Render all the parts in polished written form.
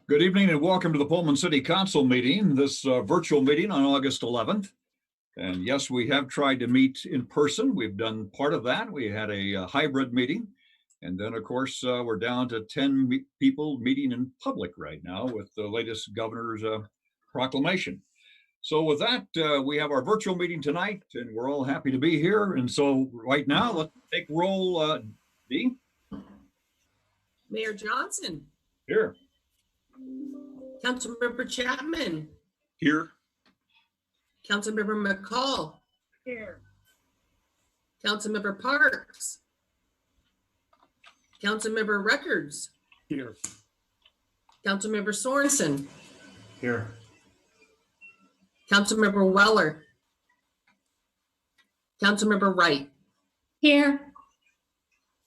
Good evening and welcome to the Pullman City Council meeting, this virtual meeting on August 11th. And yes, we have tried to meet in person. We've done part of that. We had a hybrid meeting. And then, of course, we're down to 10 people meeting in public right now with the latest governor's proclamation. So with that, we have our virtual meeting tonight and we're all happy to be here. And so right now, let's take roll. Dee? Mayor Johnson. Here. Councilmember Chapman. Here. Councilmember McCall. Here. Councilmember Parks. Councilmember Records. Here. Councilmember Sorensen. Here. Councilmember Weller. Councilmember Wright. Here.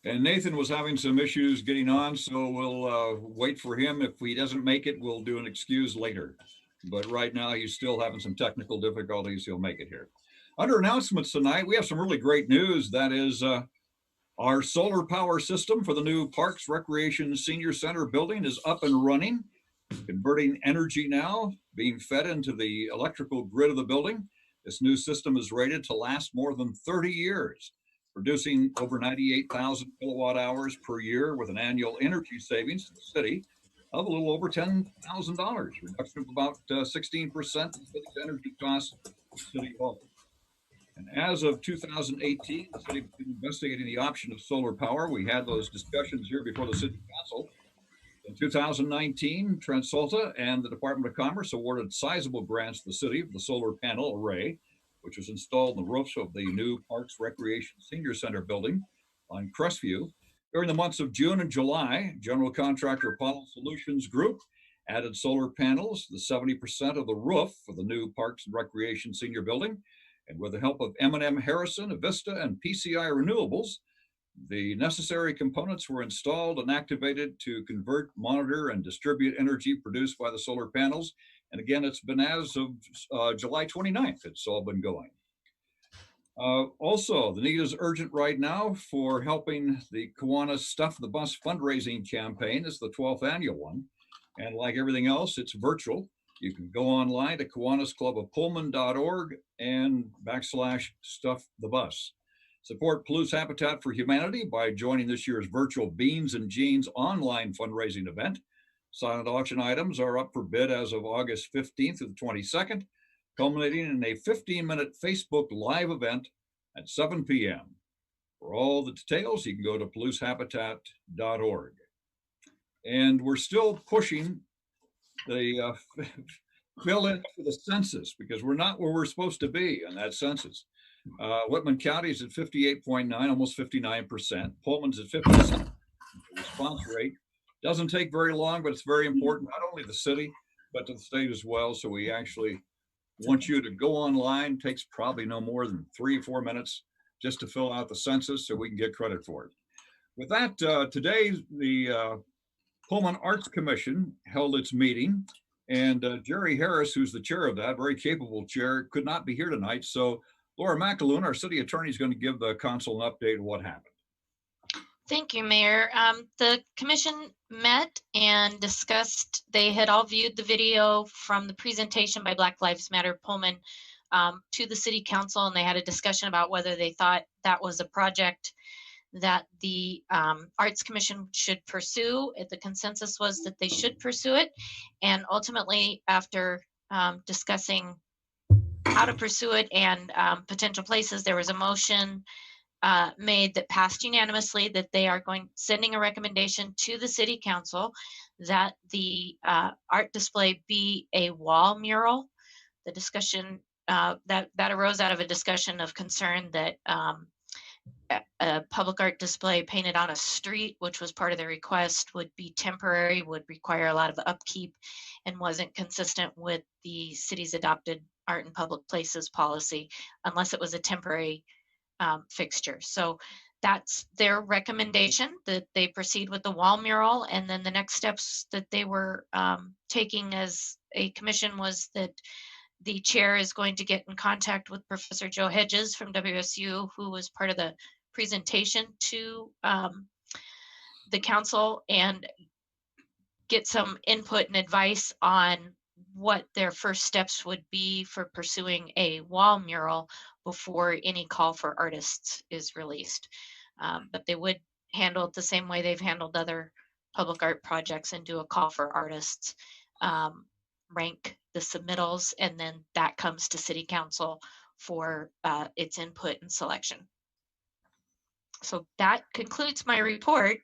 And Nathan was having some issues getting on, so we'll wait for him. If he doesn't make it, we'll do an excuse later. But right now, he's still having some technical difficulties. He'll make it here. Under announcements tonight, we have some really great news. That is our solar power system for the new Parks Recreation Senior Center building is up and running, converting energy now, being fed into the electrical grid of the building. This new system is rated to last more than 30 years. Producing over 98,000 kilowatt hours per year with an annual energy savings to the city of a little over $10,000, reduction of about 16% of the city's energy costs to City Hall. And as of 2018, the city was investigating the option of solar power. We had those discussions here before the City Council. In 2019, Transalta and the Department of Commerce awarded sizable grants to the city for the solar panel array, which was installed in the roofs of the new Parks Recreation Senior Center building on Crestview. During the months of June and July, general contractor Apollo Solutions Group added solar panels to the 70% of the roof for the new Parks and Recreation Senior building. And with the help of M&M Harrison, Avista, and PCI Renewables, the necessary components were installed and activated to convert, monitor, and distribute energy produced by the solar panels. And again, it's been as of July 29th, it's all been going. Also, the need is urgent right now for helping the Kiwanis Stuff the Bus fundraising campaign. This is the 12th annual one. And like everything else, it's virtual. You can go online to KiwanisClubofPullman.org and /Stuff the Bus. Support Palouse Habitat for Humanity by joining this year's virtual Beans and Jeans online fundraising event. Silent auction items are up for bid as of August 15th through the 22nd, culminating in a 15-minute Facebook Live event at 7 p.m. For all the details, you can go to PalouseHabitat.org. And we're still pushing the fill in for the census because we're not where we're supposed to be on that census. Whitman County is at 58.9, almost 59%. Pullman's at 50%. Response rate doesn't take very long, but it's very important, not only the city, but to the state as well. So we actually want you to go online. It takes probably no more than 3 or 4 minutes just to fill out the census so we can get credit for it. With that, today, the Pullman Arts Commission held its meeting, and Jerry Harris, who's the chair of that, very capable chair, could not be here tonight. So Laura McAloon, our city attorney, is going to give the council an update of what happened. Thank you, Mayor. The commission met and discussed, they had all viewed the video from the presentation by Black Lives Matter Pullman to the city council, and they had a discussion about whether they thought that was a project that the Arts Commission should pursue. The consensus was that they should pursue it. And ultimately, after discussing how to pursue it and potential places, there was a motion made that passed unanimously that they are sending a recommendation to the city council that the art display be a wall mural. The discussion that arose out of a discussion of concern that a public art display painted on a street, which was part of the request, would be temporary, would require a lot of upkeep, and wasn't consistent with the city's adopted art in public places policy unless it was a temporary fixture. So that's their recommendation, that they proceed with the wall mural. And then the next steps that they were taking as a commission was that the chair is going to get in contact with Professor Joe Hedges from WSU, who was part of the presentation to the council, and get some input and advice on what their first steps would be for pursuing a wall mural before any call for artists is released. But they would handle it the same way they've handled other public art projects and do a call for artists, rank the submittals, and then that comes to City Council for its input and selection. So that concludes my report.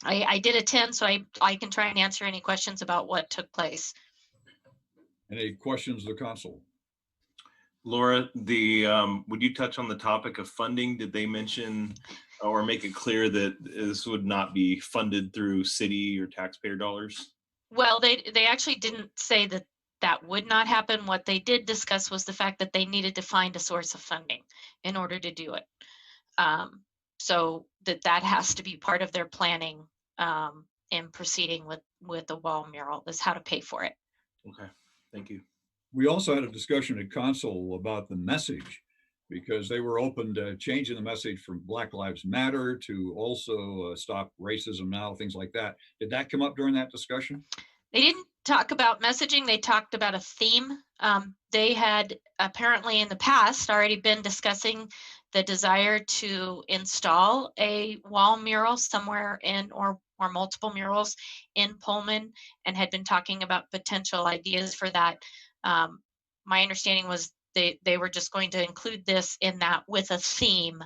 I did attend, so I can try and answer any questions about what took place. Any questions of the council? Laura, would you touch on the topic of funding? Did they mention or make it clear that this would not be funded through city or taxpayer dollars? Well, they actually didn't say that that would not happen. What they did discuss was the fact that they needed to find a source of funding in order to do it. So that has to be part of their planning in proceeding with the wall mural, is how to pay for it. Okay, thank you. We also had a discussion at council about the message, because they were open to changing the message from Black Lives Matter to also stop racism now, things like that. Did that come up during that discussion? They didn't talk about messaging. They talked about a theme. They had apparently in the past already been discussing the desire to install a wall mural somewhere in, or multiple murals in Pullman, and had been talking about potential ideas for that. My understanding was they were just going to include this in that with a theme,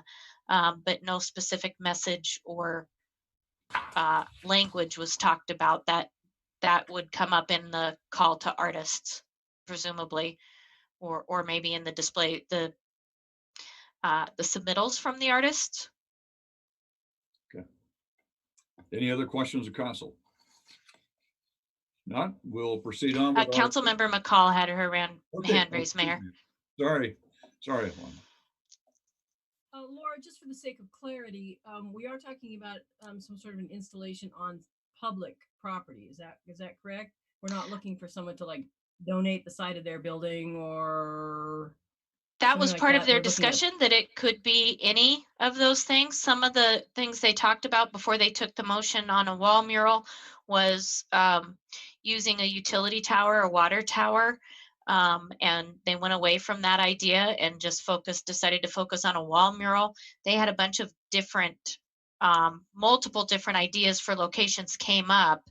but no specific message or language was talked about that would come up in the call to artists, presumably, or maybe in the display, the submittals from the artists. Okay. Any other questions of council? Not, we'll proceed on with Councilmember McCall had her hand raised, Mayor. Sorry. Laura, just for the sake of clarity, we are talking about some sort of an installation on public property. Is that correct? We're not looking for someone to like donate the side of their building or. That was like part that. of their We're looking at- discussion, that it could be any of those things. Some of the things they talked about before they took the motion on a wall mural was using a utility tower, a water tower. And they went away from that idea and just decided to focus on a wall mural. They had a bunch of different, multiple different ideas for locations came up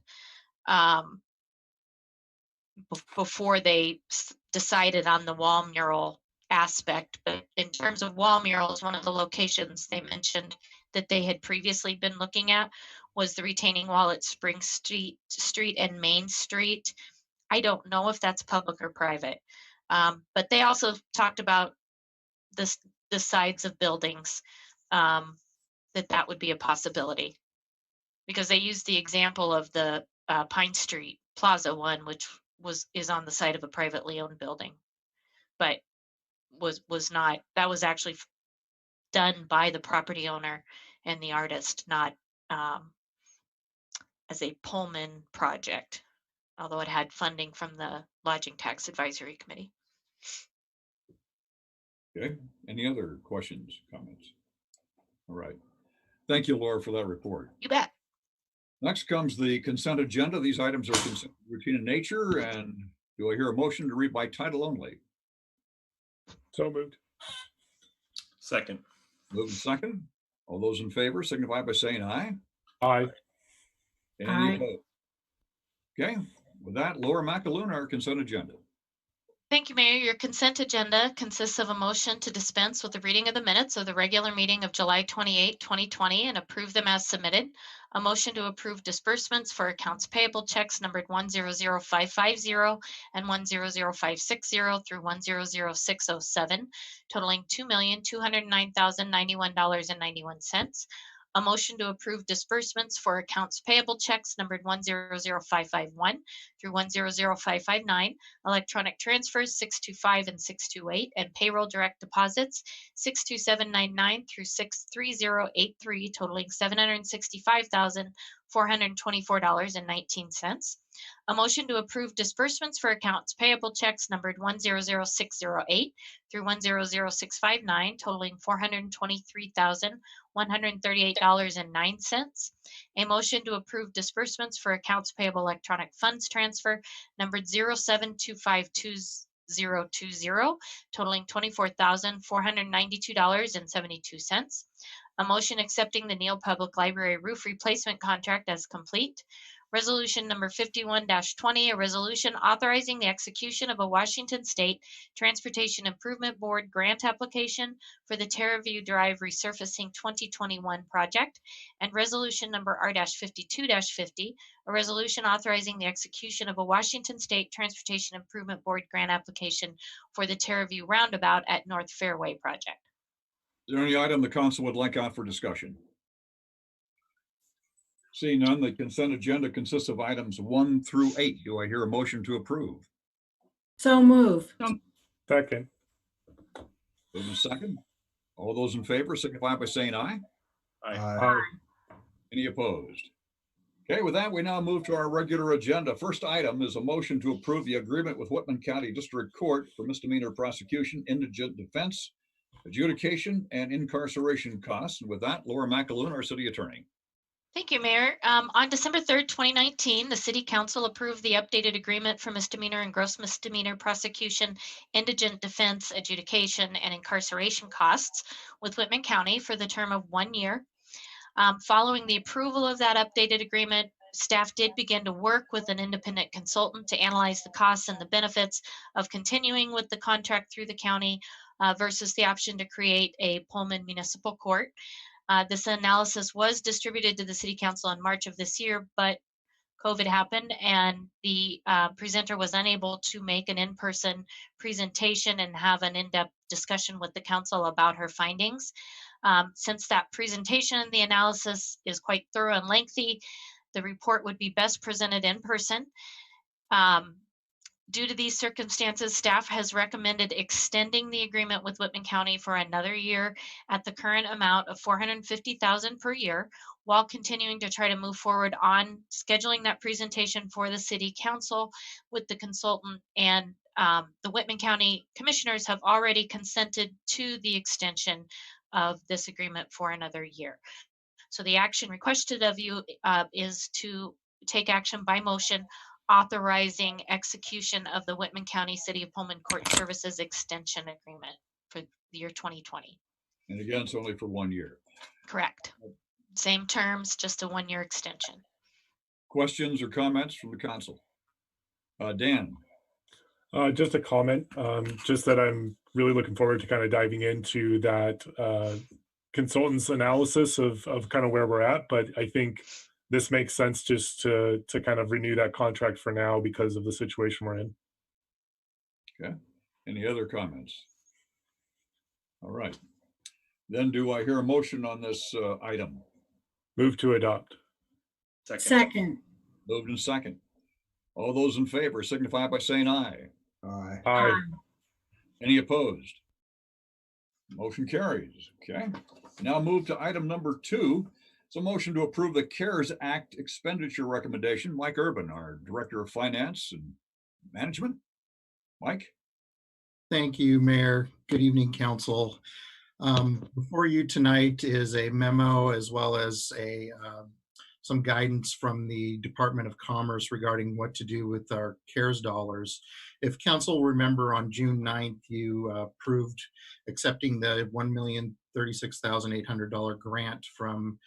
before they decided on the wall mural aspect. But in terms of wall murals, one of the locations they mentioned that they had previously been looking at was the retaining wall at Spring Street and Main Street. I don't know if that's public or private, but they also talked about the sides of buildings, that would be a possibility, because they used the example of the Pine Street Plaza one, which is on the side of a privately owned building, but was not, that was actually done by the property owner and the artist, not as a Pullman project, although it had funding from the Lodging Tax Advisory Committee. Okay, any other questions, comments? All right. Thank you, Laura, for that report. You bet. Next comes the consent agenda. These items are routine in nature, and do I hear a motion to read by title only? So moved. Second. Moving second. All those in favor signify by saying aye. Aye. Any Aye. opposed? Okay, with that, Laura McAloon, our consent agenda. Thank you, Mayor. Your consent agenda consists of a motion to dispense with the reading of the minutes of the regular meeting of July 28, 2020, and approve them as submitted. A motion to approve disbursements for accounts payable checks numbered 100550 and 100560 through 100607, totaling $2,209,091.91. A motion to approve disbursements for accounts payable checks numbered 100551 through 100559, electronic transfers 625 and 628, and payroll direct deposits 62799 through 63083, totaling $424.19. A motion to approve disbursements for accounts payable checks numbered 100608 through 100659 totaling $423,138.09. A motion to approve disbursements for accounts payable electronic funds transfer numbered 072522020 totaling $24,492.72. A motion accepting the Neal Public Library roof replacement contract as complete. Resolution number 51-20, a resolution authorizing the execution of a Washington State Transportation Improvement Board grant application for the Terraview Drive resurfacing 2021 project. And resolution number R-52-50, a resolution authorizing the execution of a Washington State Transportation Improvement Board grant application for the Terraview Roundabout at North Fairway project. Is there any item the council would like out for discussion? Seeing none, the consent agenda consists of items 1 through 8. Do I hear a motion to approve? So move. Second. Move in second. All those in favor signify by saying aye. Aye. Any opposed? Okay, with that, we now move to our regular agenda. First item is a motion to approve the agreement with Whitman County District Court for misdemeanor prosecution, indigent defense, adjudication, and incarceration costs. And with that, Laura McAloon, our city attorney. Thank you, Mayor. On December 3rd, 2019, the City Council approved the updated agreement for misdemeanor and gross misdemeanor prosecution, indigent defense, adjudication, and incarceration costs with Whitman County for the term of 1 year. Following the approval of that updated agreement, staff did begin to work with an independent consultant to analyze the costs and the benefits of continuing with the contract through the county versus the option to create a Pullman municipal court. This analysis was distributed to the City Council in March of this year, but COVID happened and the presenter was unable to make an in-person presentation and have an in-depth discussion with the council about her findings. Since that presentation, the analysis is quite thorough and lengthy, the report would be best presented in person. Due to these circumstances, staff has recommended extending the agreement with Whitman County for another year at the current amount of $450,000 per year, while continuing to try to move forward on scheduling that presentation for the City Council with the consultant. And the Whitman County Commissioners have already consented to the extension of this agreement for another year. So the action requested of you is to take action by motion authorizing execution of the Whitman County City of Pullman Court Services Extension Agreement for the year 2020. And again, it's only for 1 year. Correct. Same terms, just a 1 year extension. Questions or comments from the council? Dan? Just a comment, just that I'm really looking forward to kind of diving into that consultant's analysis of kind of where we're at. But I think this makes sense just to kind of renew that contract for now because of the situation we're in. Okay. Any other comments? All right. Then do I hear a motion on this item? Move to adopt. Second. Moved in second. All those in favor signify by saying aye. Aye. Any opposed? Motion carries. Okay. Now move to item number 2. It's a motion to approve the CARES Act expenditure recommendation. Mike Urban, our Director of Finance and Management. Mike? Thank you, Mayor. Good evening, Council. Before you tonight is a memo as well as some guidance from the Department of Commerce regarding what to do with our CARES dollars. If Council remember, on June 9th, you approved accepting the $1,036,800 grant from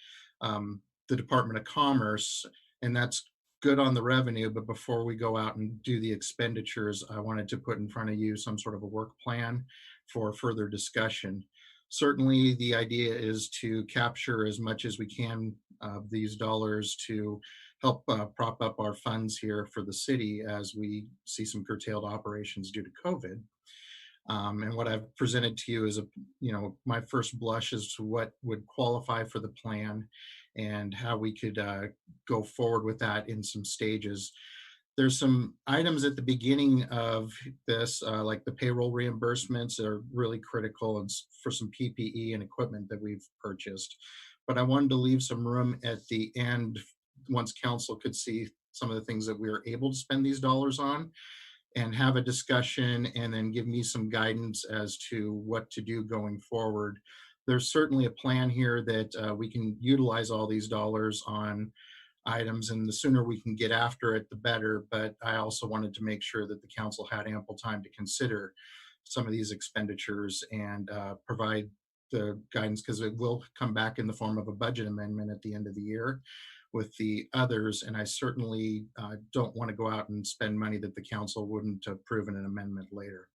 the Department of Commerce, and that's good on the revenue. But before we go out and do the expenditures, I wanted to put in front of you some sort of a work plan for further discussion. Certainly, the idea is to capture as much as we can of these dollars to help prop up our funds here for the city as we see some curtailed operations due to COVID. And what I've presented to you is my first blush as to what would qualify for the plan and how we could go forward with that in some stages. There's some items at the beginning of this, like the payroll reimbursements, are really critical, and for some PPE and equipment that we've purchased. But I wanted to leave some room at the end once council could see some of the things that we are able to spend these dollars on, and have a discussion and then give me some guidance as to what to do going forward. There's certainly a plan here that we can utilize all these dollars on items, and the sooner we can get after it, the better. But I also wanted to make sure that the council had ample time to consider some of these expenditures and provide the guidance, because it will come back in the form of a budget amendment at the end of the year with the others. And I certainly don't want to go out and spend money that the council wouldn't approve in an amendment later.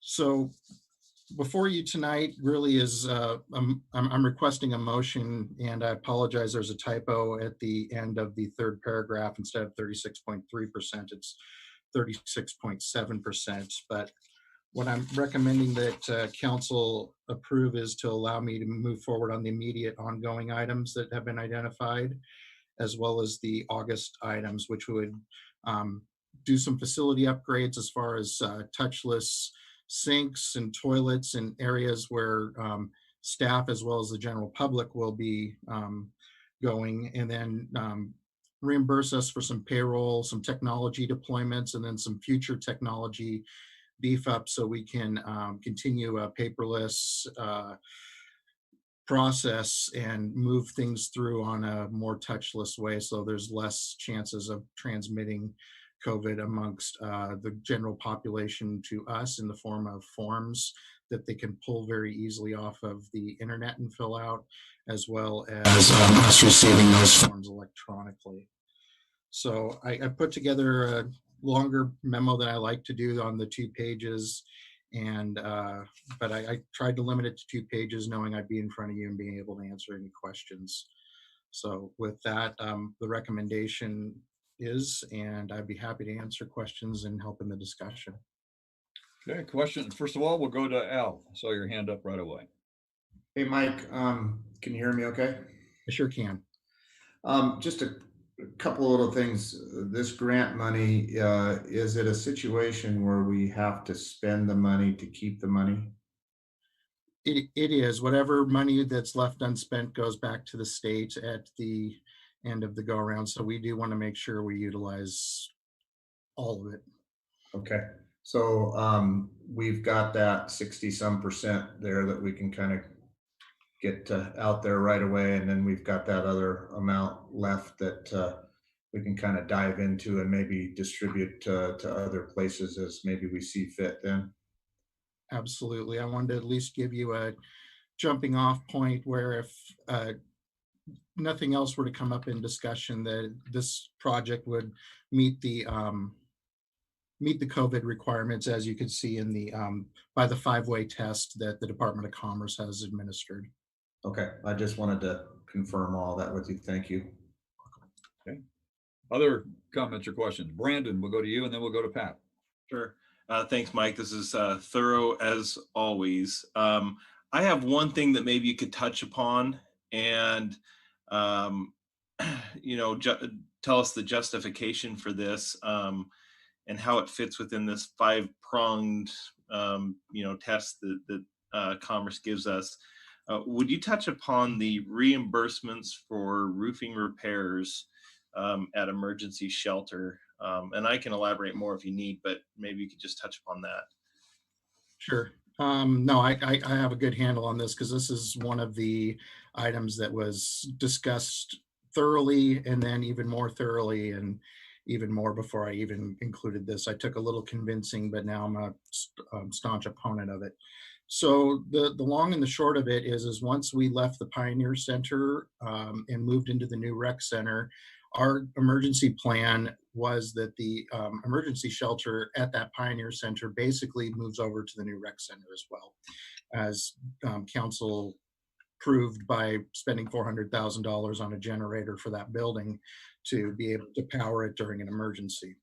So before you tonight really is, I'm requesting a motion, and I apologize, there's a typo at the end of the third paragraph. Instead of 36.3%, it's 36.7%. But what I'm recommending that council approve is to allow me to move forward on the immediate ongoing items that have been identified, as well as the August items, which would do some facility upgrades as far as touchless sinks and toilets in areas where staff as well as the general public will be going, and then reimburse us for some payroll, some technology deployments, and then some future technology beef up so we can continue a paperless process and move things through on a more touchless way, so there's less chances of transmitting COVID amongst the general population to us in the form of forms that they can pull very easily off of the internet and fill out, as well as us receiving those forms electronically. So I put together a longer memo that I like to do on the 2 pages, and but I tried to limit it to 2 pages, knowing I'd be in front of you and being able to answer any questions. So with that, the recommendation is, and I'd be happy to answer questions and help in the discussion. Okay, question. First of all, we'll go to Al. I saw your hand up right away. Hey, Mike, can you hear me okay? I sure can. Just a couple of little things. This grant money, is it a situation where we have to spend the money to keep the money? It is. Whatever money that's left unspent goes back to the state at the end of the go around. So we do want to make sure we utilize all of it. Okay. So we've got that 60-some% there that we can kind of get out there right away. And then we've got that other amount left that we can kind of dive into and maybe distribute to other places as maybe we see fit then. Absolutely. I wanted to at least give you a jumping off point where if nothing else were to come up in discussion, that this project would meet the COVID requirements, as you can see in the by the 5-way test that the Department of Commerce has administered. Okay, I just wanted to confirm all that with you. Thank you. Okay. Other comments or questions? Brandon, we'll go to you, and then we'll go to Pat. Sure. Thanks, Mike. This is thorough as always. I have one thing that maybe you could touch upon, and tell us the justification for this, and how it fits within this 5-pronged test that Commerce gives us. Would you touch upon the reimbursements for roofing repairs at emergency shelter? And I can elaborate more if you need, but maybe you could just touch upon that. Sure. No, I have a good handle on this, because this is one of the items that was discussed thoroughly, and then even more thoroughly, and even more before I even included this. I took a little convincing, but now I'm a staunch opponent of it. So the long and the short of it is once we left the Pioneer Center and moved into the new rec center, our emergency plan was that the emergency shelter at that Pioneer Center basically moves over to the new rec center, as well as council proved by spending $400,000 on a generator for that building to be able to power it during an emergency.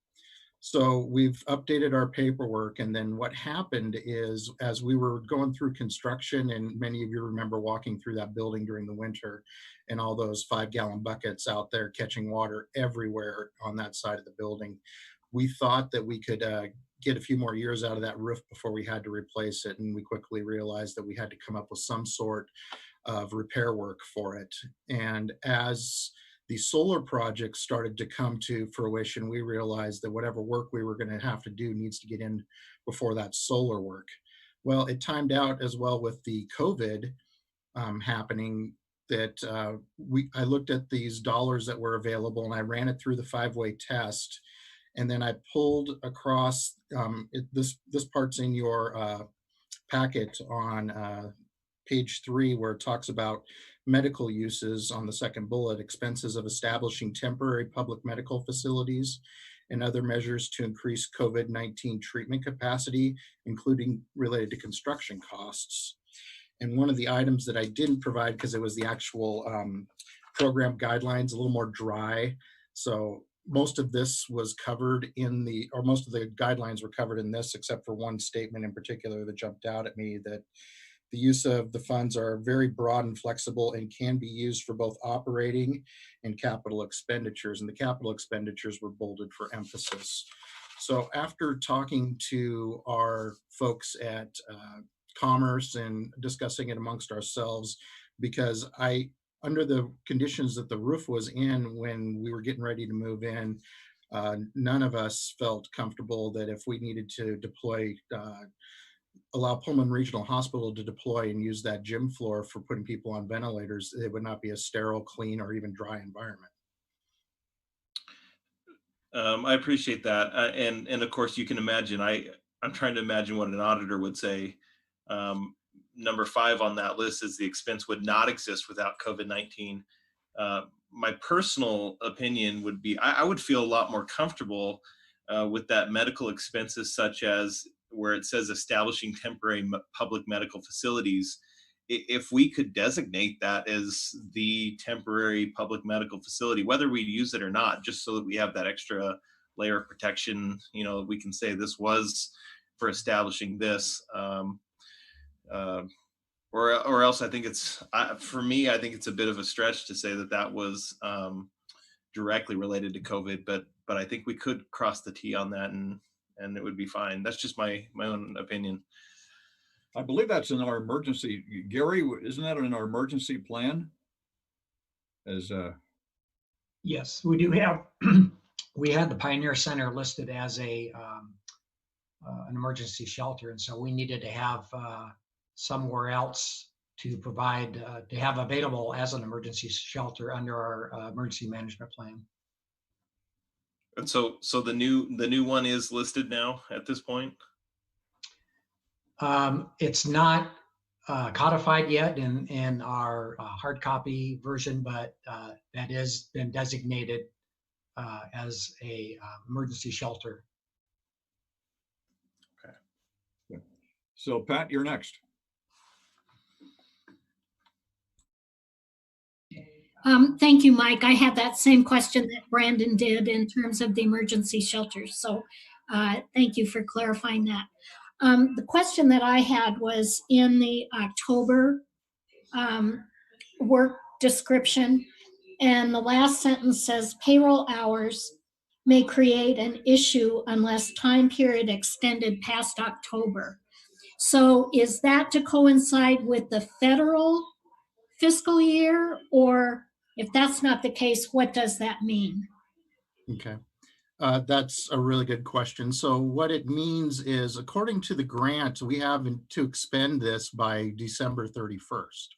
So we've updated our paperwork, and then what happened is, as we were going through construction, and many of you remember walking through that building during the winter, and all those 5-gallon buckets out there catching water everywhere on that side of the building, we thought that we could get a few more years out of that roof before we had to replace it, and we quickly realized that we had to come up with some sort of repair work for it. And as the solar project started to come to fruition, we realized that whatever work we were going to have to do needs to get in before that solar work. Well, it timed out as well with the COVID happening that I looked at these dollars that were available and I ran it through the 5-way test. And then I pulled across, this part's in your packet on page 3, where it talks about medical uses on the second bullet, expenses of establishing temporary public medical facilities and other measures to increase COVID-19 treatment capacity, including related to construction costs. And one of the items that I didn't provide, because it was the actual program guidelines, a little more dry. So most of this was covered in the, or most of the guidelines were covered in this, except for one statement in particular that jumped out at me, that the use of the funds are very broad and flexible and can be used for both operating and capital expenditures. And the capital expenditures were bolded for emphasis. So after talking to our folks at Commerce and discussing it amongst ourselves, because under the conditions that the roof was in when we were getting ready to move in, none of us felt comfortable that if we needed to deploy, allow Pullman Regional Hospital to deploy and use that gym floor for putting people on ventilators, it would not be a sterile, clean, or even dry environment. I appreciate that. And of course, you can imagine, I'm trying to imagine what an auditor would say. Number 5 on that list is the expense would not exist without COVID-19. My personal opinion would be, I would feel a lot more comfortable with that medical expenses, such as where it says establishing temporary public medical facilities. If we could designate that as the temporary public medical facility, whether we use it or not, just so that we have that extra layer of protection, we can say this was for establishing this. Or else I think it's, for me, I think it's a bit of a stretch to say that that was directly related to COVID, but I think we could cross the T on that and it would be fine. That's just my own opinion. I believe that's in our emergency. Gary, isn't that in our emergency plan? Yes, we do have, we had the Pioneer Center listed as an emergency shelter. And so we needed to have somewhere else to provide, to have available as an emergency shelter under our emergency management plan. And so the new one is listed now at this point? It's not codified yet in our hard copy version, but that has been designated as a emergency shelter. Okay. So Pat, you're next. Thank you, Mike. I had that same question that Brandon did in terms of the emergency shelters. So thank you for clarifying that. The question that I had was in the October work description, and the last sentence says payroll hours may create an issue unless time period extended past October. So is that to coincide with the federal fiscal year, or if that's not the case, what does that mean? Okay. That's a really good question. So what it means is, according to the grant, we have to expend this by December 31st.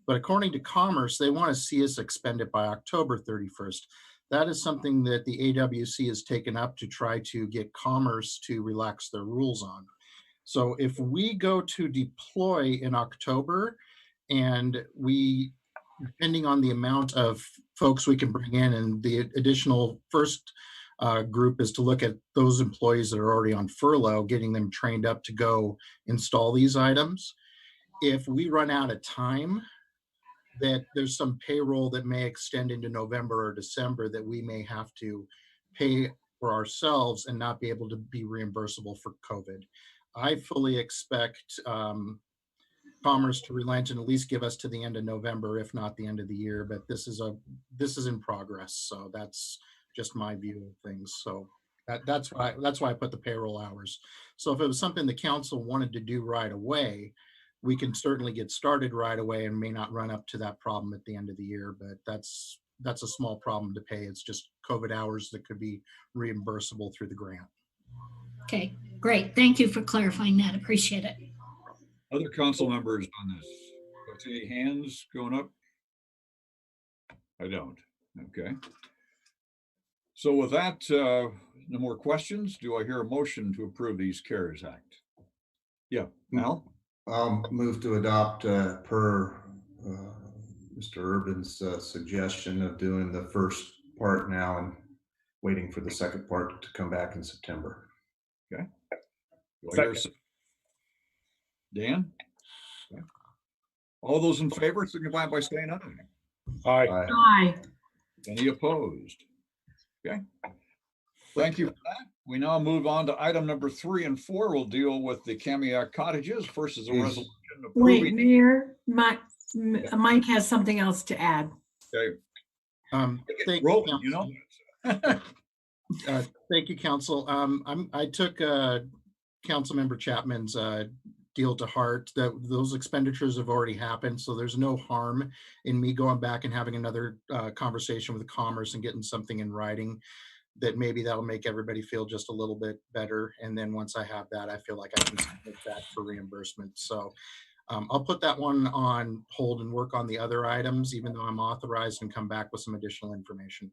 But according to Commerce, they want to see us expend it by October 31st. That is something that the AWC has taken up to try to get Commerce to relax their rules on. So if we go to deploy in October, and we, depending on the amount of folks we can bring in, and the additional first group is to look at those employees that are already on furlough, getting them trained up to go install these items. If we run out of time, that there's some payroll that may extend into November or December that we may have to pay for ourselves and not be able to be reimbursable for COVID. I fully expect Commerce to relent and at least give us to the end of November, if not the end of the year. But this is in progress, so that's just my view of things. So that's why I put the payroll hours. So if it was something the council wanted to do right away, we can certainly get started right away and may not run up to that problem at the end of the year. But that's that's a small problem to pay. It's just COVID hours that could be reimbursable through the grant. Okay, great. Thank you for clarifying that. Appreciate it. Other council members on this? Do I see any hands going up? I don't. Okay. So with that, no more questions. Do I hear a motion to approve these CARES Act? Yeah, Al? I'll move to adopt per Mr. Urban's suggestion of doing the first part now and waiting for the second part to come back in September. Okay. Do I hear Dan? Okay. All those in favor signify by saying aye. Aye. Aye. Any opposed? Okay. Thank you for that. We now move on to item number 3 and 4. We'll deal with the Kamiak cottages. First is a resolution Wait, approving. Mayor, Mike has something else to add. Okay. Thank Roll, you, you know. Thank you, Council. I took Councilmember Chapman's deal to heart. That those expenditures have already happened, so there's no harm in me going back and having another conversation with Commerce and getting something in writing that maybe that'll make everybody feel just a little bit better. And then once I have that, I feel like I can submit that for reimbursement. So I'll put that one on hold and work on the other items, even though I'm authorized, and come back with some additional information.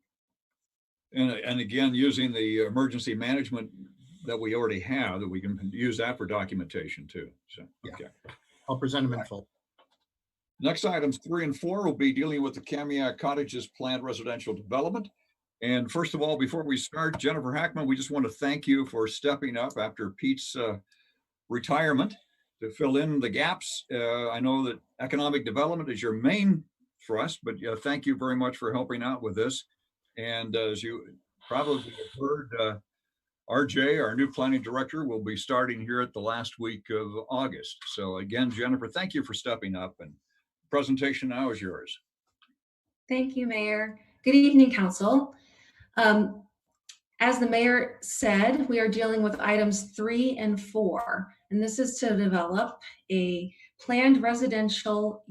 And again, using the emergency management that we already have, that we can use that for documentation too. So, okay. I'll present them in full. Next items 3 and 4 will be dealing with the Kamiak Cottages planned residential development. And first of all, before we start, Jennifer Hackman, we just want to thank you for stepping up after Pete's retirement to fill in the gaps. I know that economic development is your main thrust, but thank you very much for helping out with this. And as you probably have heard, RJ, our new planning director, will be starting here at the last week of August. So again, Jennifer, thank you for stepping up, and the presentation now is yours. Thank you, Mayor. Good evening, Council. As the Mayor said, we are dealing with items 3 and 4, and this is to develop a planned residential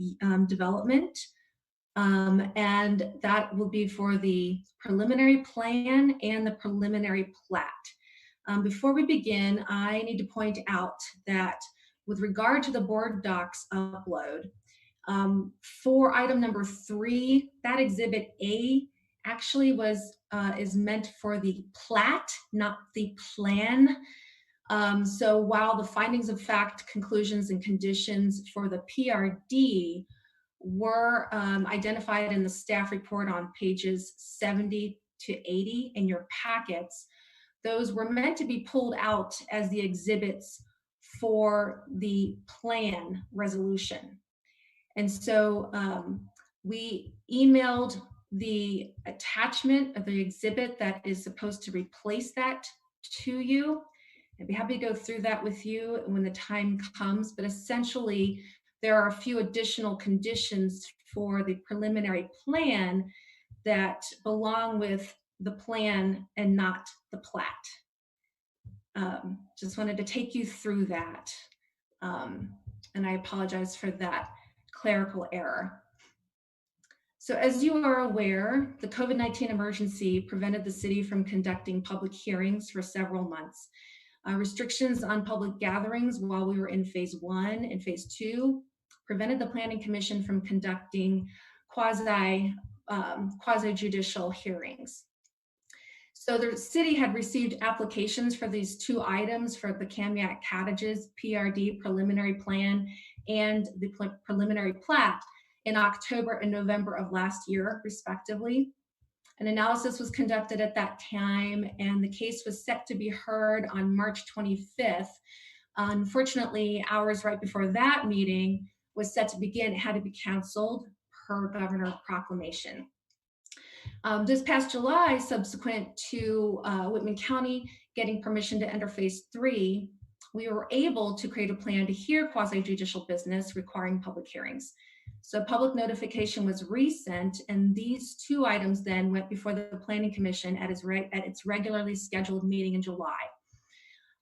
development, and that will be for the preliminary plan and the preliminary plat. Before we begin, I need to point out that with regard to the board docs upload, for item number 3, that exhibit A actually is meant for the plat, not the plan. So while the findings of fact, conclusions, and conditions for the PRD were identified in the staff report on pages 70 to 80 in your packets, those were meant to be pulled out as the exhibits for the plan resolution. And so we emailed the attachment of the exhibit that is supposed to replace that to you. I'd be happy to go through that with you when the time comes, but essentially there are a few additional conditions for the preliminary plan that belong with the plan and not the plat. Just wanted to take you through that. And I apologize for that clerical error. So as you are aware, the COVID-19 emergency prevented the city from conducting public hearings for several months. Restrictions on public gatherings while we were in phase 1 and phase 2 prevented the Planning Commission from conducting quasi-judicial hearings. So the city had received applications for these 2 items for the Kamiak Cottages PRD preliminary plan and the preliminary plat in October and November of last year, respectively. An analysis was conducted at that time, and the case was set to be heard on March 25th. Unfortunately, hours right before that meeting was set to begin, it had to be canceled per governor proclamation. This past July, subsequent to Whitman County getting permission to enter phase 3, we were able to create a plan to hear quasi-judicial business requiring public hearings. So public notification was resent, and these 2 items then went before the Planning Commission at its regularly scheduled meeting in July.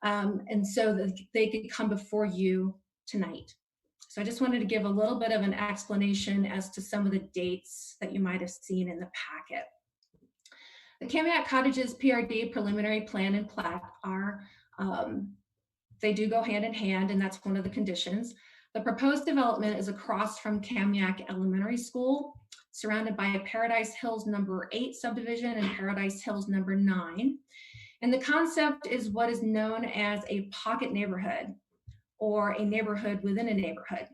And so that they could come before you tonight. So I just wanted to give a little bit of an explanation as to some of the dates that you might have seen in the packet. The Kamiak Cottages PRD preliminary plan and plat are, they do go hand in hand, and that's one of the conditions. The proposed development is across from Kamiak Elementary School, surrounded by Paradise Hills number 8 subdivision and Paradise Hills number 9. And the concept is what is known as a pocket neighborhood, or a neighborhood within a neighborhood.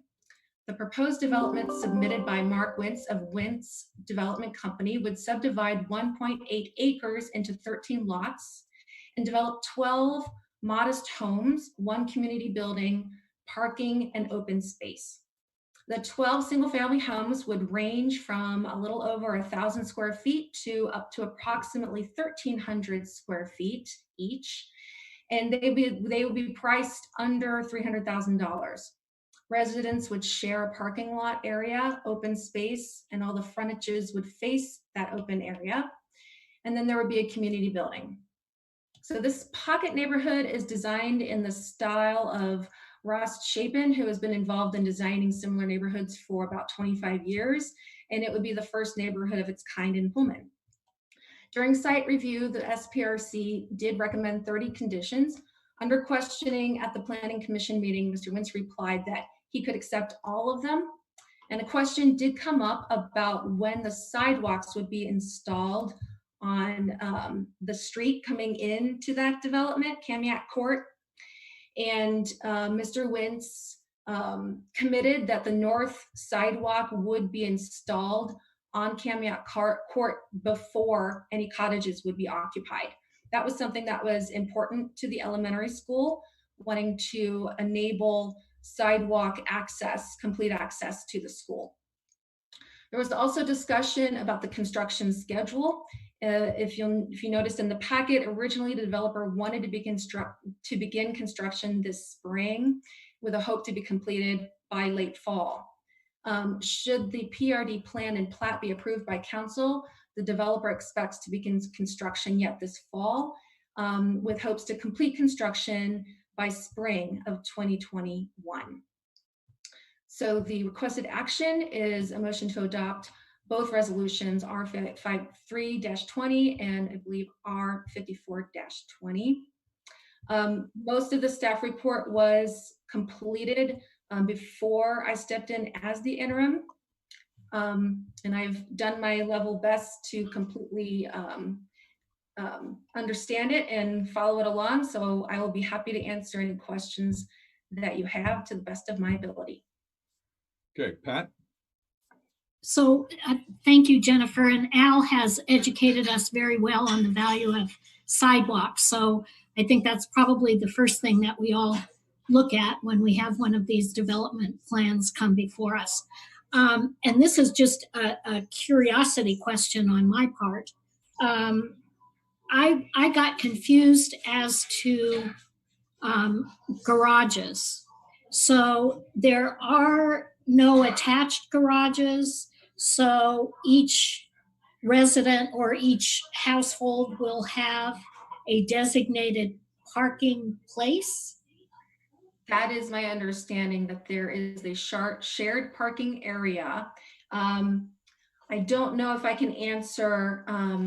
The proposed development submitted by Mark Wintz of Wintz Development Company would subdivide 1.8 acres into 13 lots and develop 12 modest homes, 1 community building, parking, and open space. The 12 single-family homes would range from a little over 1,000 square feet to up to approximately 1,300 square feet each, and they would be priced under $300,000. Residents would share a parking lot area, open space, and all the frontages would face that open area. And then there would be a community building. So this pocket neighborhood is designed in the style of Ross Chapin, who has been involved in designing similar neighborhoods for about 25 years, and it would be the first neighborhood of its kind in Pullman. During site review, the SPRC did recommend 30 conditions. Under questioning at the Planning Commission meeting, Mr. Wintz replied that he could accept all of them. And a question did come up about when the sidewalks would be installed on the street coming into that development, Kamiak Court. And Mr. Wintz committed that the north sidewalk would be installed on Kamiak Court before any cottages would be occupied. That was something that was important to the elementary school, wanting to enable sidewalk access, complete access to the school. There was also discussion about the construction schedule. If you noticed in the packet, originally the developer wanted to begin construction this spring with a hope to be completed by late fall. Should the PRD plan and plat be approved by council, the developer expects to begin construction yet this fall, with hopes to complete construction by spring of 2021. So the requested action is a motion to adopt both resolutions, R53-20 and I believe R54-20. Most of the staff report was completed before I stepped in as the interim. And I've done my level best to completely understand it and follow it along. So I will be happy to answer any questions that you have to the best of my ability. Okay, Pat? So thank you, Jennifer. And Al has educated us very well on the value of sidewalks. So I think that's probably the first thing that we all look at when we have one of these development plans come before us. And this is just a curiosity question on my part. I got confused as to garages. So there are no attached garages. So each resident or each household will have a designated parking place. That is my understanding, that there is a shared parking area. I don't know if I can answer,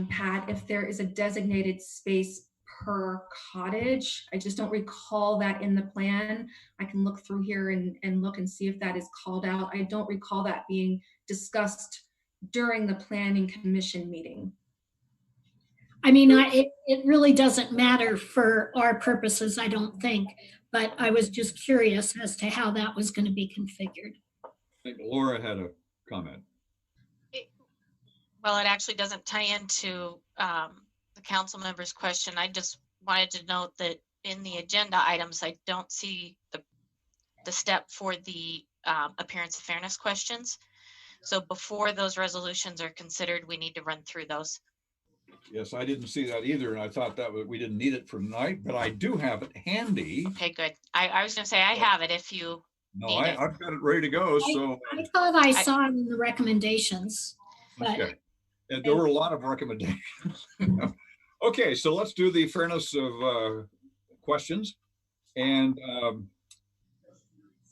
Pat, if there is a designated space per cottage. I just don't recall that in the plan. I can look through here and look and see if that is called out. I don't recall that being discussed during the Planning Commission meeting. I mean, it really doesn't matter for our purposes, I don't think, but I was just curious as to how that was going to be configured. I think Laura had a comment. Well, it actually doesn't tie into the council member's question. I just wanted to note that in the agenda items, I don't see the step for the appearance of fairness questions. So before those resolutions are considered, we need to run through those. Yes, I didn't see that either, and I thought that we didn't need it for tonight, but I do have it handy. Okay, good. I was going to say I have it if you No, need it. I've got it ready to go. So I thought I saw it in the recommendations, but okay. And there were a lot of recommendations. Okay, so let's do the fairness of questions. And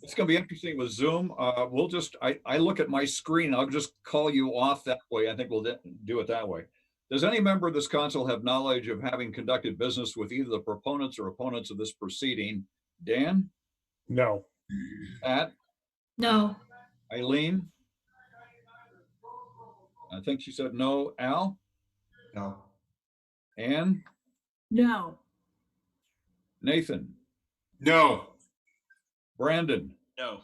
It's going to be interesting with Zoom. I look at my screen. I'll just call you off that way. I think we'll do it that way. Does any member of this council have knowledge of having conducted business with either the proponents or opponents of this proceeding? Dan? No. Pat? No. Eileen? I think she said no. Al? No. Ann? No. Nathan? No. Brandon? No.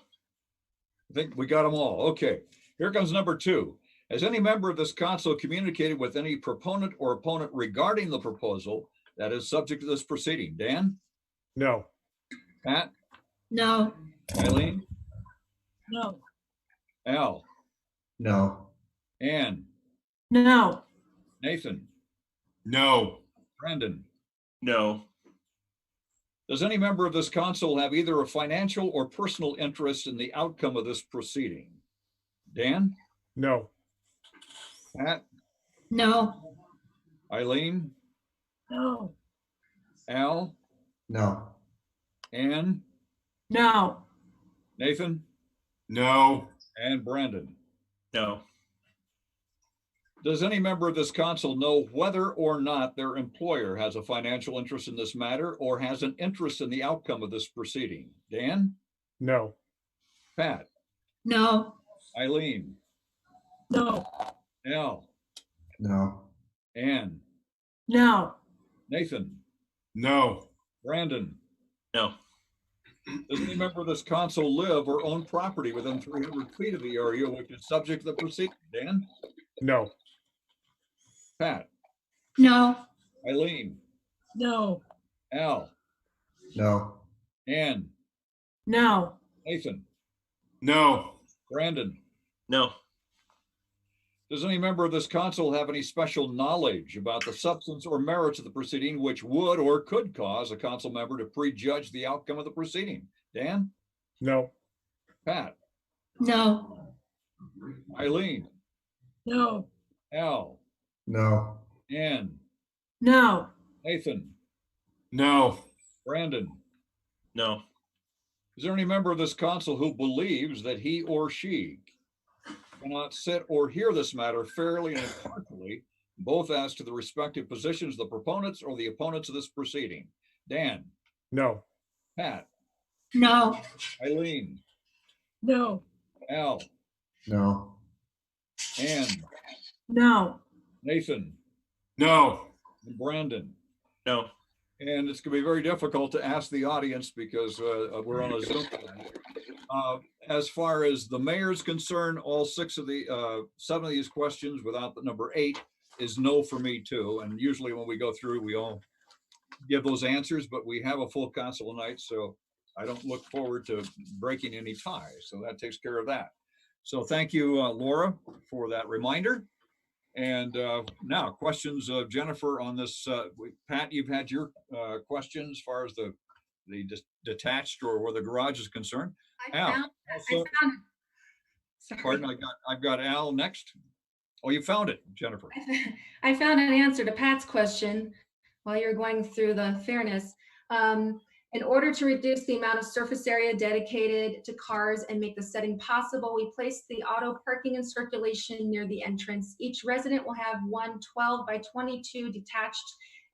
I think we got them all. Okay, here comes number 2. Has any member of this council communicated with any proponent or opponent regarding the proposal that is subject to this proceeding? Dan? No. Pat? No. Eileen? No. Al? No. Ann? No. Nathan? No. Brandon? No. Does any member of this council have either a financial or personal interest in the outcome of this proceeding? Dan? No. Pat? No. Eileen? No. Al? No. Ann? No. Nathan? No. And Brandon? No. Does any member of this council know whether or not their employer has a financial interest in this matter or has an interest in the outcome of this proceeding? Dan? No. Pat? No. Eileen? No. Al? No. Ann? No. Nathan? No. Brandon? No. Does any member of this council live or own property within 300 feet of the area which is subject to the proceeding? Dan? No. Pat? No. Eileen? No. Al? No. Ann? No. Nathan? No. Brandon? No. Does any member of this council have any special knowledge about the substance or merits of the proceeding which would or could cause a council member to prejudge the outcome of the proceeding? Dan? No. Pat? No. Eileen? No. Al? No. Ann? No. Nathan? No. Brandon? No. Is there any member of this council who believes that he or she cannot sit or hear this matter fairly and impartially, both as to the respective positions of the proponents or the opponents of this proceeding? Dan? No. Pat? No. Eileen? No. Al? No. Ann? No. Nathan? No. And Brandon? No. And it's going to be very difficult to ask the audience because we're on a Zoom. As far as the mayor's concerned, all 7 of these questions without the number 8 is no for me too. And usually when we go through, we all give those answers, but we have a full council tonight, so I don't look forward to breaking any ties. So that takes care of that. So thank you, Laura, for that reminder. And now questions of Jennifer on this. Pat, you've had your question as far as the detached or where the garage is concerned. Al, Sorry. pardon, I've got Al next. Oh, you found it, Jennifer. I found an answer to Pat's question while you're going through the fairness. In order to reduce the amount of surface area dedicated to cars and make the setting possible, we placed the auto parking and circulation near the entrance. Each resident will have one 12 by 22 detached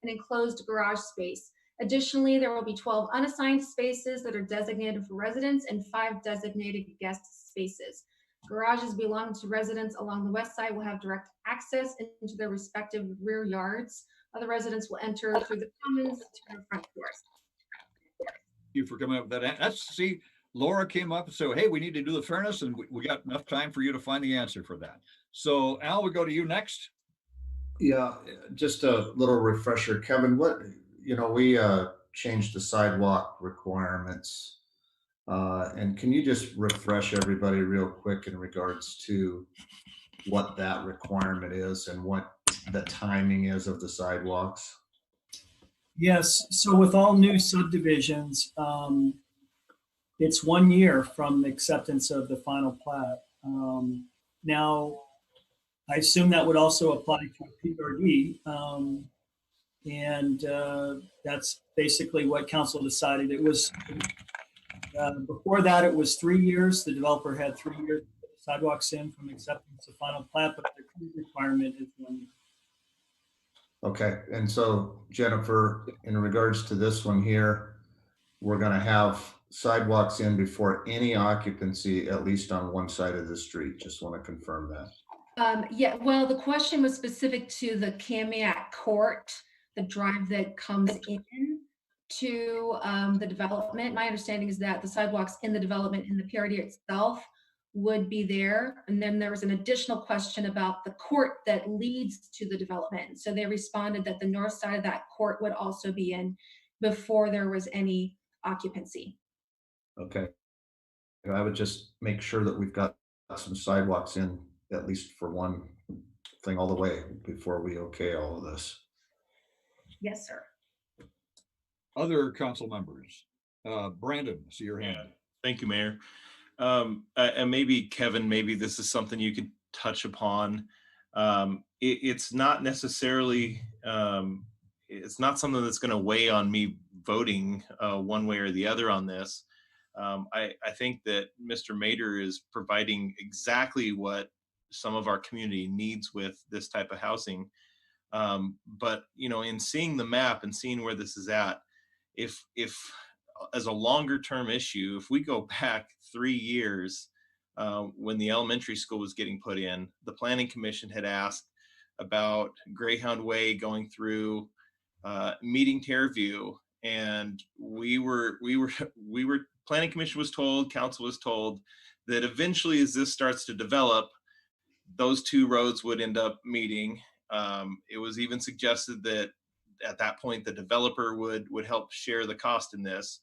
and enclosed garage space. Additionally, there will be 12 unassigned spaces that are designated for residents and 5 designated guest spaces. Garages belonging to residents along the west side will have direct access into their respective rear yards. Other residents will enter through the commons to their front doors. You for coming up with that. See, Laura came up and said, hey, we need to do the fairness, and we got enough time for you to find the answer for that. So Al, we go to you next. Yeah, just a little refresher, Kevin. We changed the sidewalk requirements, and can you just refresh everybody real quick in regards to what that requirement is and what the timing is of the sidewalks? Yes, so with all new subdivisions, it's 1 year from acceptance of the final plat. Now, I assume that would also apply to PRD, and that's basically what council decided. It was Before that, it was 3 years. The developer had 3 years to put the sidewalks in from acceptance to final plat, but the current requirement is 1 year. Okay, and so Jennifer, in regards to this one here, we're gonna have sidewalks in before any occupancy, at least on one side of the street. Just want to confirm that. Yeah, well, the question was specific to the Kamiak Court, the drive that comes in to the development. My understanding is that the sidewalks in the development in the PRD itself would be there. And then there was an additional question about the court that leads to the development. So they responded that the north side of that court would also be in before there was any occupancy. Okay. I would just make sure that we've got some sidewalks in, at least for one thing all the way before we okay all of this. Yes, sir. Other council members? Brandon, see your hand. Thank you, Mayor. And maybe Kevin, maybe this is something you could touch upon. It's not necessarily, it's not something that's going to weigh on me voting one way or the other on this. I think that Mr. Mader is providing exactly what some of our community needs with this type of housing. But, you know, in seeing the map and seeing where this is at, if as a longer term issue, if we go back 3 years, when the elementary school was getting put in, the Planning Commission had asked about Greyhound Way going through, meeting Terraview, and we were Planning Commission was told, council was told that eventually, as this starts to develop, those two roads would end up meeting. It was even suggested that at that point, the developer would help share the cost in this.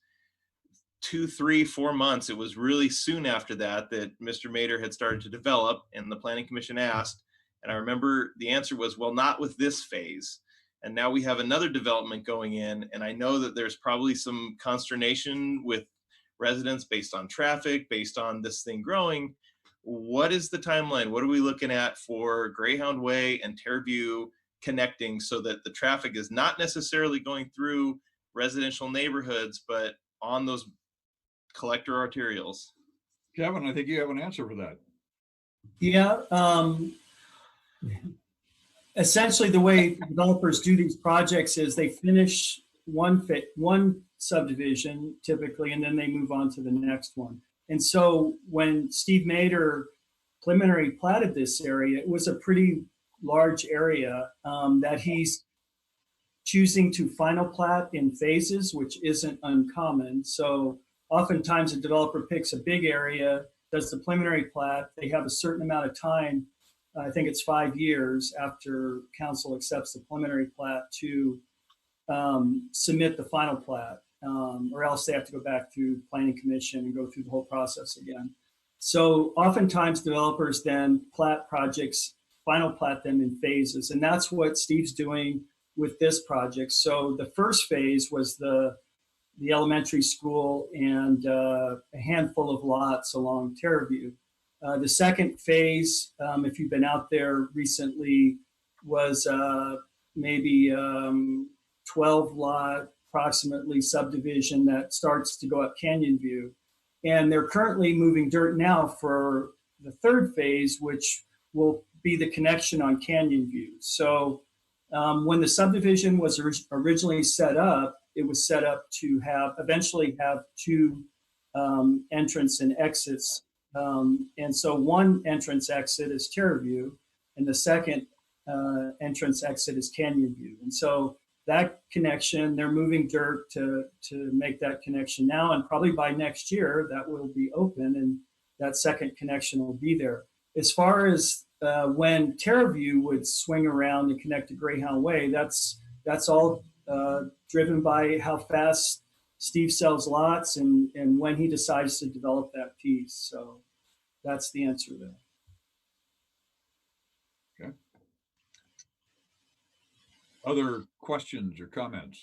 2, 3, 4 months, it was really soon after that that Mr. Mader had started to develop, and the Planning Commission asked, and I remember the answer was, well, not with this phase. And now we have another development going in, and I know that there's probably some consternation with residents based on traffic, based on this thing growing. What is the timeline? What are we looking at for Greyhound Way and Terraview connecting so that the traffic is not necessarily going through residential neighborhoods, but on those collector arterials? Kevin, I think you have an answer for that. Yeah. Essentially, the way developers do these projects is they finish one subdivision typically, and then they move on to the next one. And so when Steve Mader preliminary platted this area, it was a pretty large area that he's choosing to final plat in phases, which isn't uncommon. So oftentimes a developer picks a big area, does the preliminary plat, they have a certain amount of time, I think it's 5 years after council accepts the preliminary plat to submit the final plat, or else they have to go back through planning commission and go through the whole process again. So oftentimes developers then plat projects, final plat them in phases. And that's what Steve's doing with this project. So the first phase was the elementary school and a handful of lots along Terraview. The second phase, if you've been out there recently, was maybe 12 lot approximately subdivision that starts to go up Canyon View. And they're currently moving dirt now for the third phase, which will be the connection on Canyon View. So when the subdivision was originally set up, it was set up to eventually have two entrance and exits. And so one entrance exit is Terraview, and the second entrance exit is Canyon View. And so that connection, they're moving dirt to make that connection now, and probably by next year that will be open and that second connection will be there. As far as when Terraview would swing around and connect to Greyhound Way, that's all driven by how fast Steve sells lots and when he decides to develop that piece. So that's the answer there. Okay. Other questions or comments?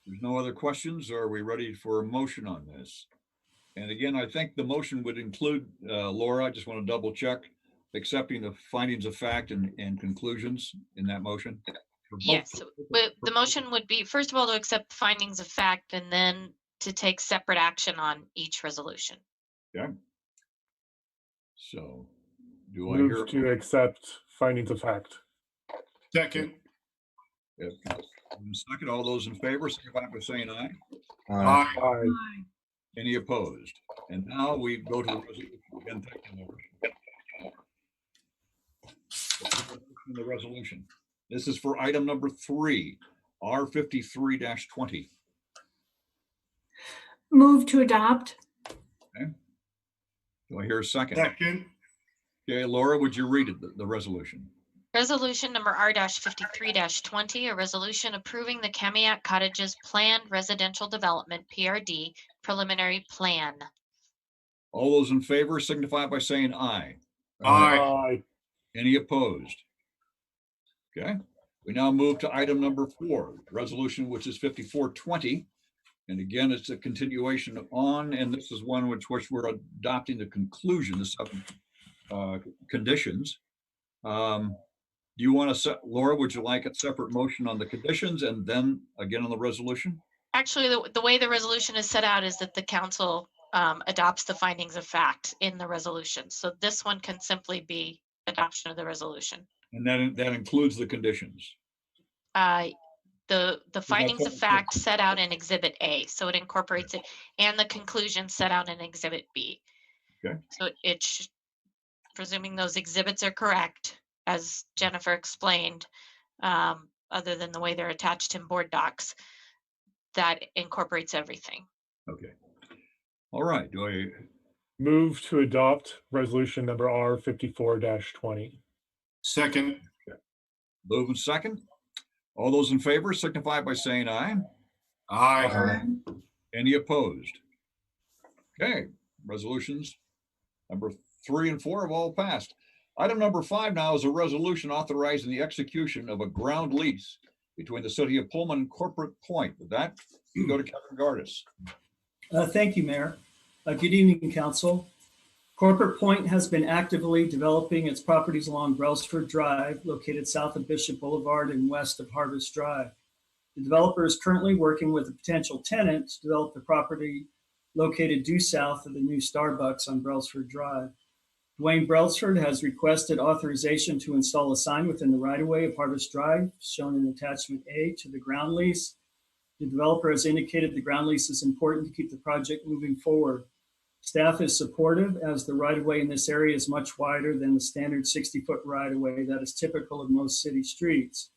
There's no other questions. Are we ready for a motion on this? And again, I think the motion would include, Laura, I just want to double check, accepting the findings of fact and conclusions in that motion. For both- Yes, but the motion would be, first of all, to accept the findings of fact and then to take separate action on each resolution. Okay. So do I hear? Move to accept findings of fact. Second. Yep. Second, all those in favor, signify by saying aye. Aye. Aye. Any opposed? And now we go to the resolution. Again, thank you, Laura. The resolution. This is for item number 3, R53-20. Move to adopt. Do I hear a second? Second. Okay, Laura, would you read it, the resolution? Resolution number R-53-20, a resolution approving the Kamiak Cottages Planned Residential Development, PRD, preliminary plan. All those in favor signify by saying aye. Aye. Aye. Any opposed? Okay, we now move to item number 4, resolution which is 54-20. And again, it's a continuation on, and this is one which we're adopting the conclusion, the 7 conditions. Do you want to set, Laura, would you like a separate motion on the conditions and then again on the resolution? Actually, the way the resolution is set out is that the council adopts the findings of fact in the resolution. So this one can simply be adoption of the resolution. And that includes the conditions. The findings of fact set out in Exhibit A, so it incorporates it, and the conclusion set out in Exhibit B. Okay. So presuming those exhibits are correct, as Jennifer explained, other than the way they're attached in board docs, that incorporates everything. Okay. All right. Do I Move to adopt resolution number R54-20. Second. move in second? All those in favor signify by saying aye. Aye. Any opposed? Okay, resolutions number 3 and 4 have all passed. Item number 5 now is a resolution authorizing the execution of a ground lease between the city of Pullman and Corporate Point. With that, you go to Kevin Gardis. Thank you, Mayor. Good evening, Council. Corporate Point has been actively developing its properties along Brailsford Drive, located south of Bishop Boulevard and west of Harvest Drive. The developer is currently working with a potential tenant to develop the property located due south of the new Starbucks on Brailsford Drive. Dwayne Brailsford has requested authorization to install a sign within the right-of-way of Harvest Drive, shown in attachment A to the ground lease. The developer has indicated the ground lease is important to keep the project moving forward. Staff is supportive, as the right-of-way in this area is much wider than the standard 60-foot right-of-way that is typical of most city streets.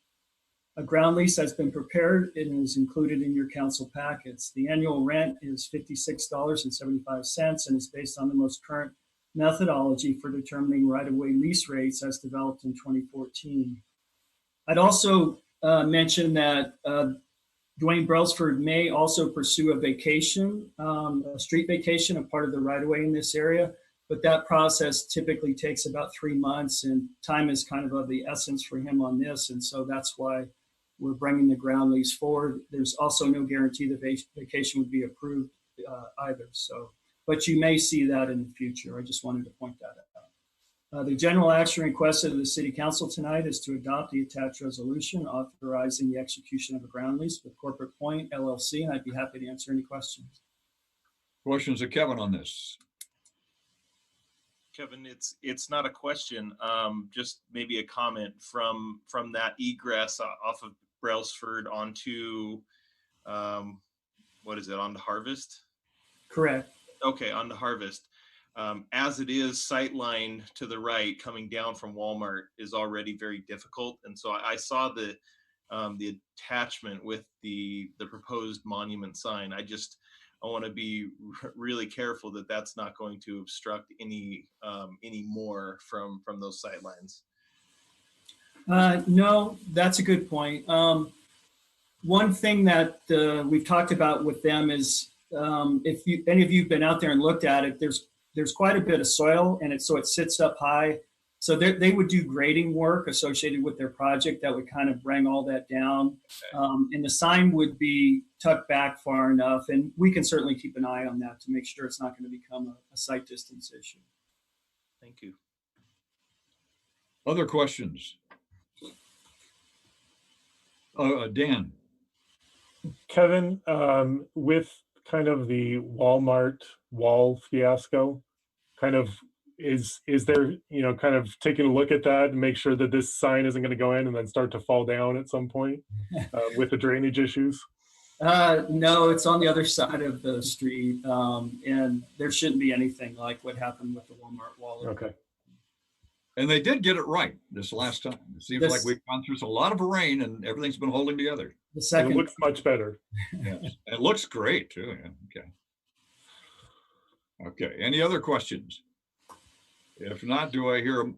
A ground lease has been prepared and is included in your council packets. The annual rent is $56.75 and is based on the most current methodology for determining right-of-way lease rates as developed in 2014. I'd also mention that Dwayne Brailsford may also pursue a vacation, a street vacation, a part of the right-of-way in this area, but that process typically takes about 3 months, and time is kind of the essence for him on this, and so that's why we're bringing the ground lease forward. There's also no guarantee the vacation would be approved either, so, but you may see that in the future. I just wanted to point that out. The general action requested of the City Council tonight is to adopt the attached resolution authorizing the execution of a ground lease with Corporate Point LLC, and I'd be happy to answer any questions. Questions of Kevin on this? Kevin, it's not a question, just maybe a comment from that egress off of Brailsford onto, what is it, onto Harvest? Correct. Okay, onto Harvest. As it is, sightline to the right coming down from Walmart is already very difficult. And so I saw the attachment with the proposed monument sign. I want to be really careful that that's not going to obstruct any more from those sightlines. No, that's a good point. One thing that we've talked about with them is if any of you have been out there and looked at it, there's quite a bit of soil, and so it sits up high. So they would do grading work associated with their project that would kind of bring all that down. And the sign would be tucked back far enough, and we can certainly keep an eye on that to make sure it's not going to become a sight distance issue. Thank you. Other questions? Dan. Kevin, with kind of the Walmart wall fiasco, kind of is there, kind of taking a look at that and make sure that this sign isn't going to go in and then start to fall down at some point with the drainage issues? No, it's on the other side of the street, and there shouldn't be anything like what happened with the Walmart wall. Okay. And they did get it right this last time. It seems like we've gone through a lot of rain and everything's been holding together. The second, it looks much better. Yes. It looks great too. Yeah. Okay. Any other questions? If not, do I hear?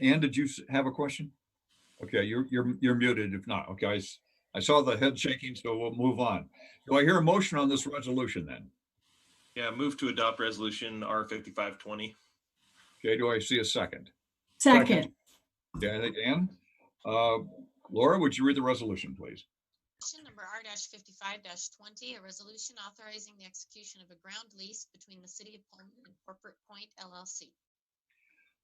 Ann, did you have a question? Okay, you're muted. If not, okay. I saw the head shaking, so we'll move on. Do I hear a motion on this resolution then? Yeah, move to adopt resolution R5520. Okay, do I see a second? Second. Yeah, I think Ann. Laura, would you read the resolution, please? Resolution number R-55-20, a resolution authorizing the execution of a ground lease between the City of Pullman and Corporate Point LLC.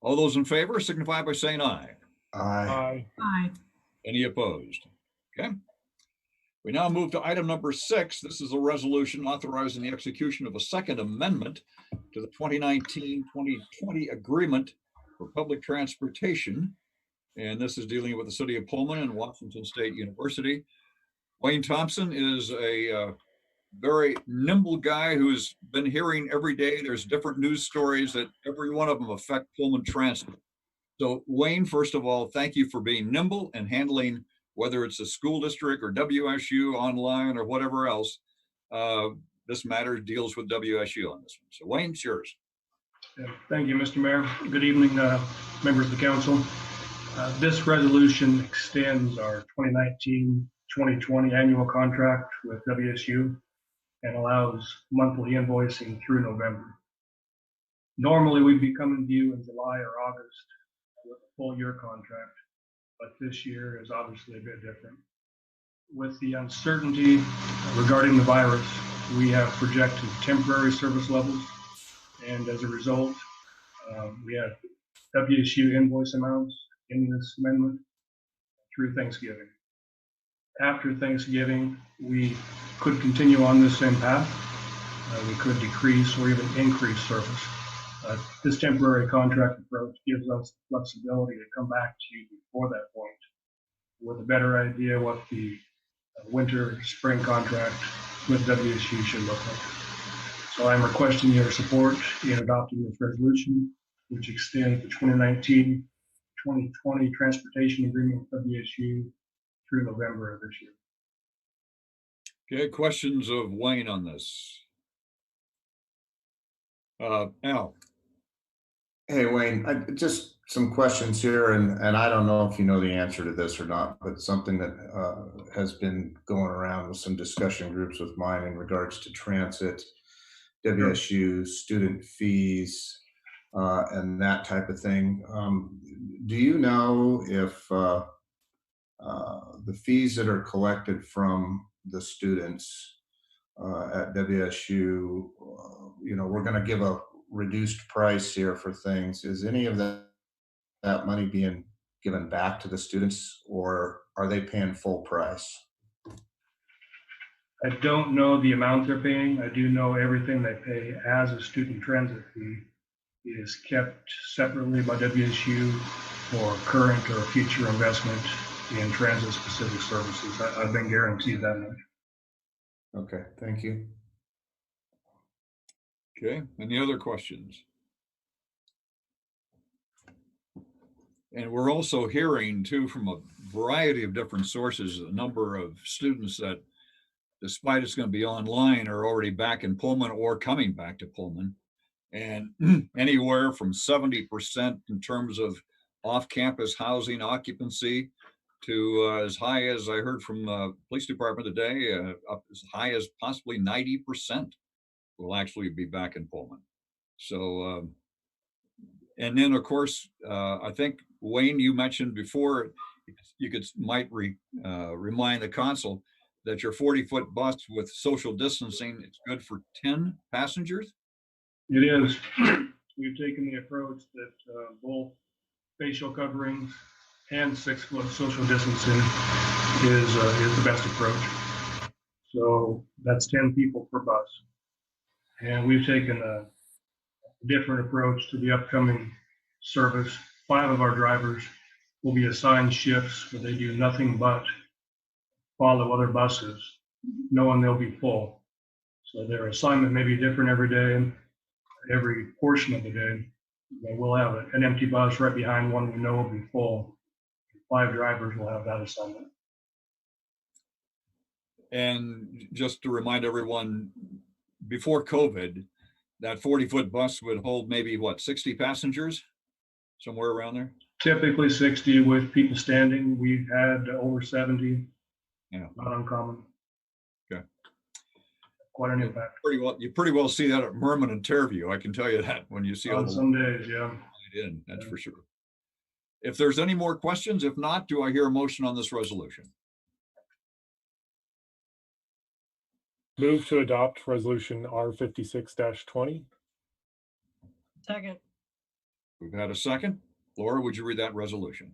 All those in favor signify by saying aye. Aye. Aye. Any opposed? Okay. We now move to item number 6. This is a resolution authorizing the execution of a second amendment to the 2019-2020 agreement for public transportation. And this is dealing with the City of Pullman and Washington State University. Wayne Thompson is a very nimble guy who's been hearing every day. There's different news stories that every one of them affect Pullman Transit. So Wayne, first of all, thank you for being nimble and handling, whether it's a school district or WSU online or whatever else. This matter deals with WSU on this one. So Wayne, it's yours. Yeah, thank you, Mr. Mayor. Good evening, members of the council. This resolution extends our 2019-2020 annual contract with WSU and allows monthly invoicing through November. Normally, we'd be coming to you in July or August with a full year contract, but this year is obviously a bit different. With the uncertainty regarding the virus, we have projected temporary service levels, and as a result, we have WSU invoice amounts in this amendment through Thanksgiving. After Thanksgiving, we could continue on this same path. We could decrease or even increase service. This temporary contract approach gives us the flexibility to come back to you before that point with a better idea what the winter, spring contract with WSU should look like. So I'm requesting your support in adopting this resolution, which extends the 2019-2020 transportation agreement with WSU through November of this year. Okay, questions of Wayne on this? Al. Hey, Wayne, just some questions here, and I don't know if you know the answer to this or not, but something that has been going around with some discussion groups with mine in regards to transit, WSU, student fees, and that type of thing. Do you know if the fees that are collected from the students at WSU, we're going to give a reduced price here for things. Is any of that money being given back to the students, or are they paying full price? I don't know the amount they're paying. I do know everything they pay as a student transit fee is kept separately by WSU for current or future investment in transit-specific services. I've been guaranteed that much. Okay, thank you. Okay, any other questions? And we're also hearing too from a variety of different sources, a number of students that, despite it's going to be online, are already back in Pullman or coming back to Pullman. And anywhere from 70% in terms of off-campus housing occupancy to as high as I heard from the police department today, up as high as possibly 90% will actually be back in Pullman. So, and then of course, I think Wayne, you mentioned before, you might remind the council that your 40-foot bus with social distancing, it's good for 10 passengers. It is. We've taken the approach that both facial coverings and 6-foot social distancing is the best approach. So that's 10 people per bus. And we've taken a different approach to the upcoming service. 5 of our drivers will be assigned shifts where they do nothing but follow other buses, knowing they'll be full. So their assignment may be different every day, every portion of the day. We'll have an empty bus right behind one we know will be full. 5 drivers will have that assignment. And just to remind everyone, before COVID, that 40-foot bus would hold maybe what, 60 passengers? Somewhere around there? Typically 60 with people standing. We've had over 70. Yeah. Not uncommon. Okay. Quite an impact. You pretty well see that at Merman and Terview. I can tell you that when you see all On the some days, yeah. in, that's for sure. If there's any more questions, if not, do I hear a motion on this resolution? Move to adopt resolution R56-20. Second. We've had a second. Laura, would you read that resolution?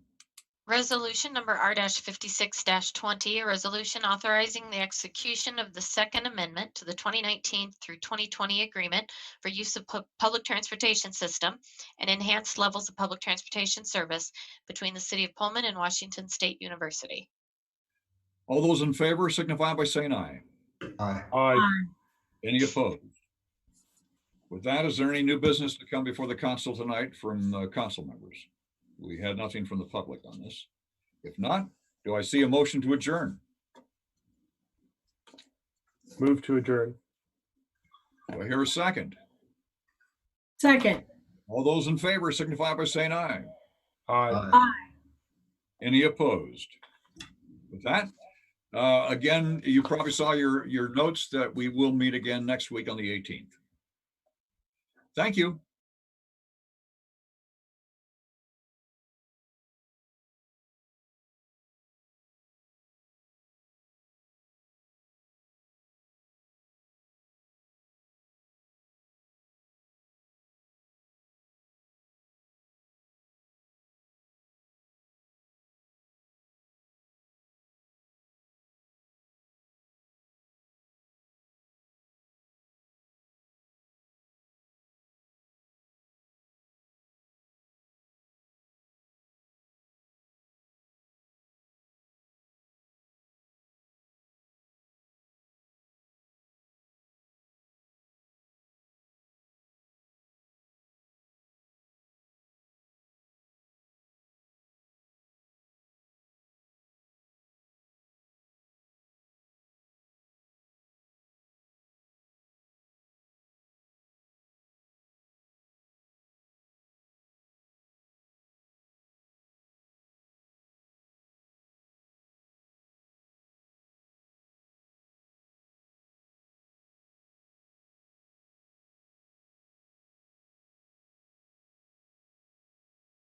Resolution number R-56-20, a resolution authorizing the execution of the Second Amendment to the 2019 through 2020 agreement for use of public transportation system and enhanced levels of public transportation service between the City of Pullman and Washington State University. All those in favor signify by saying aye. Aye. Aye. Any opposed? With that, is there any new business to come before the council tonight from the council members? We had nothing from the public on this. If not, do I see a motion to adjourn? Move to adjourn. Do I hear a second? Second. All those in favor signify by saying aye. Aye. Aye. Any opposed? With that, again, you probably saw your notes that we will meet again next week on the 18th. Thank you.